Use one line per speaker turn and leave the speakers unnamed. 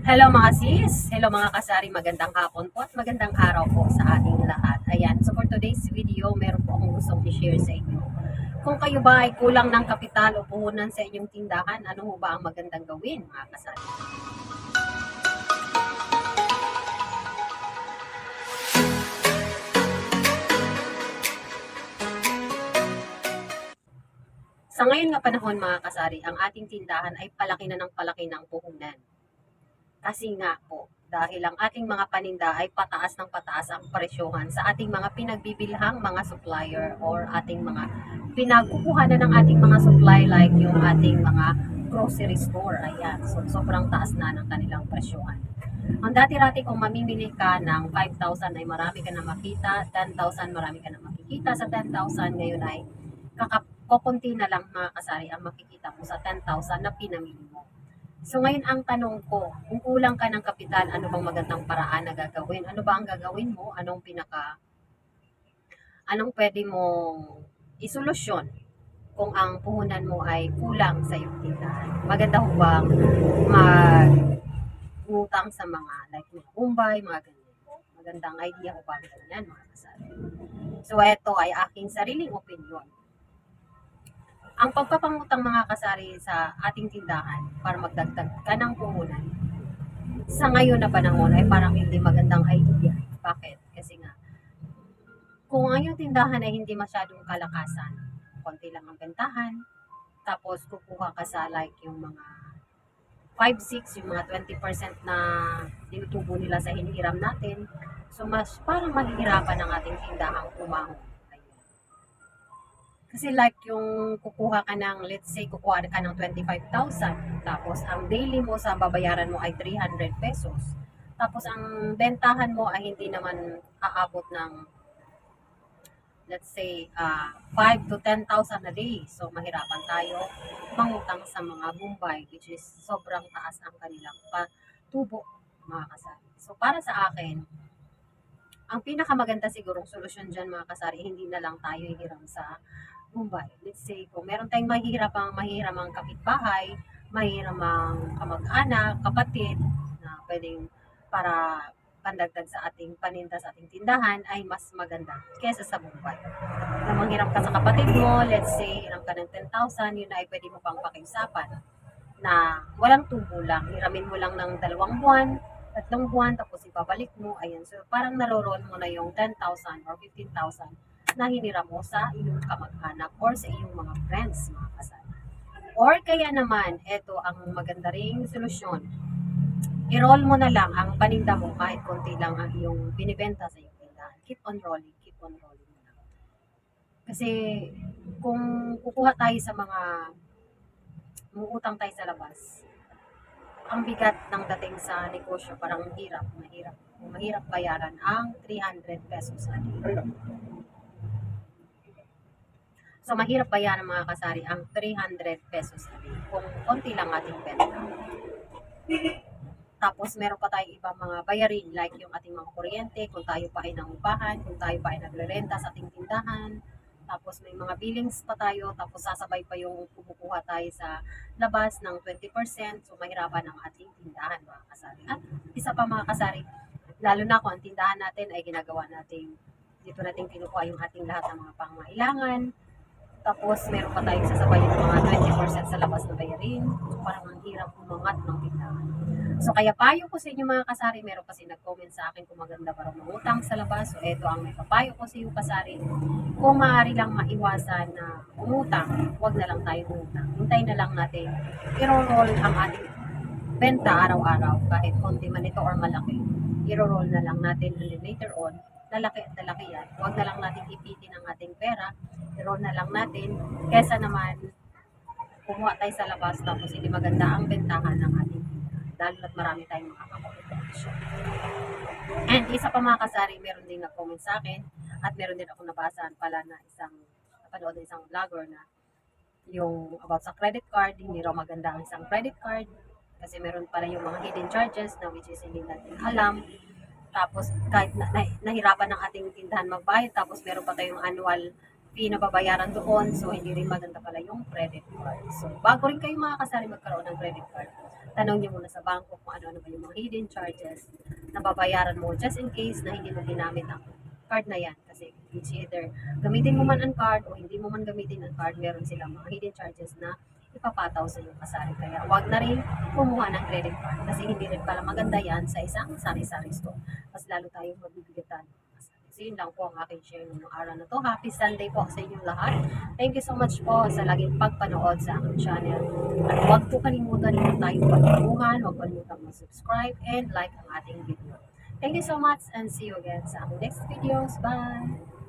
Hello mga sis, hello mga kasari, magandang hapon po at magandang araw po sa ating lahat. Ayan, so for today's video, meron po akong gustong i-share sa inyo. Kung kayo ba ay kulang ng kapital o puhunan sa inyong tindahan, ano ho ba ang magandang gawin mga kasari? Sa ngayon nga panahon mga kasari, ang ating tindahan ay palaki na ng palaki ng puhunan. Kasi nga po, dahil ang ating mga paninda ay pataas ng pataas ang presyohan sa ating mga pinagbibilhang mga supplier or ating mga pinagkukuha na ng ating mga supply like yung ating mga grocery store. Ayan, so sobrang taas na ng kanilang presyohan. Ang dati-rati kung mamimili ka ng 5,000 ay marami ka na makita, 10,000 marami ka na makikita, sa 10,000 ngayon ay kukunti na lang mga kasari ang makikita mo sa 10,000 na pinamili mo. So ngayon ang tanong ko, kung kulang ka ng kapital, ano bang magandang paraan na gagawin? Ano ba ang gagawin mo? Anong pwede mong isolusyon kung ang puhunan mo ay kulang sa iyong tindahan? Maganda ho bang mag-utang sa mga like mga Mumbai, mga ganyan? Magandang idea ho ba ang ganyan mga kasari? So ito ay aking sariling opinion. Ang pagpapangutang mga kasari sa ating tindahan para magdagdag ka ng puhunan sa ngayon na panahon ay parang hindi magandang idea. Bakit? Kasi nga, kung ang iyong tindahan ay hindi masyadong kalakasan, konti lang ang bentahan, tapos kukuha ka sa like yung mga 5-6, yung mga 20% na tinutubo nila sa hinihiram natin, so mas parang mahihirapan ang ating tindahang umahon. Kasi like yung kukuha ka ng, let's say, kukuha ka ng 25,000, tapos ang daily mo sa babayaran mo ay 300 pesos. Tapos ang bentahan mo ay hindi naman aabot ng, let's say, 5 to 10,000 a day. So mahirapan tayo mangutang sa mga Mumbai, which is sobrang taas ang kanilang patubo, mga kasari. So para sa akin, ang pinakamaganda sigurong solusyon dyan mga kasari, hindi na lang tayo hihiram sa Mumbai. Let's say, kung meron tayong mahihiram ang kapitbahay, mahihiram ang kamag-anak, kapatid, na pwedeng para pandagdag sa ating paninda sa ating tindahan ay mas maganda kaysa sa Mumbai. Na manghiram ka sa kapatid mo, let's say, hiram ka ng 10,000, yun ay pwede mo pang pakiusapan na walang tubo lang. Hiramin mo lang ng 2 buwan, 3 buwan, tapos ibabalik mo. Ayan. So, parang naroroon mo na yung 10,000 or 15,000 na hiniram mo sa iyong kamag-anak or sa iyong mga friends, mga kasama. Or kaya naman, ito ang maganda ring solusyon. I-roll mo na lang ang paninda mo kahit konti lang ang iyong binibenta sa iyong tindahan. Keep on rolling mo lang. Kasi kung kukuha tayo sa mga umuutang tayo sa labas, ang bigat ng dating sa negosyo, parang mahirap bayaran ang 300 pesos a day. So, mahirap bayaran mga kasari ang 300 pesos a day kung konti lang ating benta. Tapos, meron pa tayong ibang mga bayarin like yung ating mga kuryente, kung tayo pa ay nangupahan, kung tayo pa ay nagrerenta sa ating tindahan. Tapos, may mga billings pa tayo, tapos sasabay pa yung kumukuha tayo sa labas ng 20%. So, mahirapan ang ating tindahan mga kasari. At isa pa mga kasari, lalo na kung ang tindahan natin ay ginagawa natin, dito natin kinukuha yung ating lahat ng mga pangangailangan. Tapos, meron pa tayong sasabay ng mga 20% sa labas na bayarin. So, parang ang hirap umangat ng tindahan. So, kaya payo ko sa inyo mga kasari, meron kasi nag-comment sa akin kung maganda ba raw mangutang sa labas. So, eto ang may papayo ko sa iyo kasari. Kung maaari lang maiwasan na umutang, huwag na lang tayo umutang. Hintayin na lang natin i-roll ang ating benta araw-araw, kahit konti man ito or malaki. I-roll na lang natin and then later on, lalaki at lalaki yan. Huwag na lang natin ipitin ang ating pera, i-roll na lang natin, kesa naman kumuha tayo sa labas tapos hindi maganda ang bentahan ng ating tindahan. Lalo na't marami tayong mga competition. And isa pa mga kasari, meron din nag-comment sa akin at meron din ako nabasahan pala na napanood na isang vlogger na yung about sa credit card, hindi raw maganda ang isang credit card kasi meron pala yung mga hidden charges na which is hindi natin alam. Tapos kahit nahirapan ng ating tindahan magbayad, tapos meron pa tayong annual fee na babayaran doon, so hindi rin maganda pala yung credit card. So bago rin kayo mga kasari magkaroon ng credit card, tanong nyo muna sa bangko kung ano-ano ba yung mga hidden charges na babayaran mo just in case na hindi mo ginamit ang card na yan. Kasi it's either gamitin mo man ang card o hindi mo man gamitin ang card, meron silang mga hidden charges na ipapataw sa iyong kasari. Kaya wag na rin kumuha ng credit card kasi hindi rin pala maganda yan sa isang sari-sari store. Mas lalo tayong mabibigatan. So yun lang po ang aking share ngayong araw na to. Happy Sunday po sa inyong lahat. Thank you so much po sa laging pagpanood sa aking channel. At huwag po kalimutan yung tayong pagtulungan, huwag kalimutan mag-subscribe and like ang ating video. Thank you so much and see you again sa aking next videos. Bye!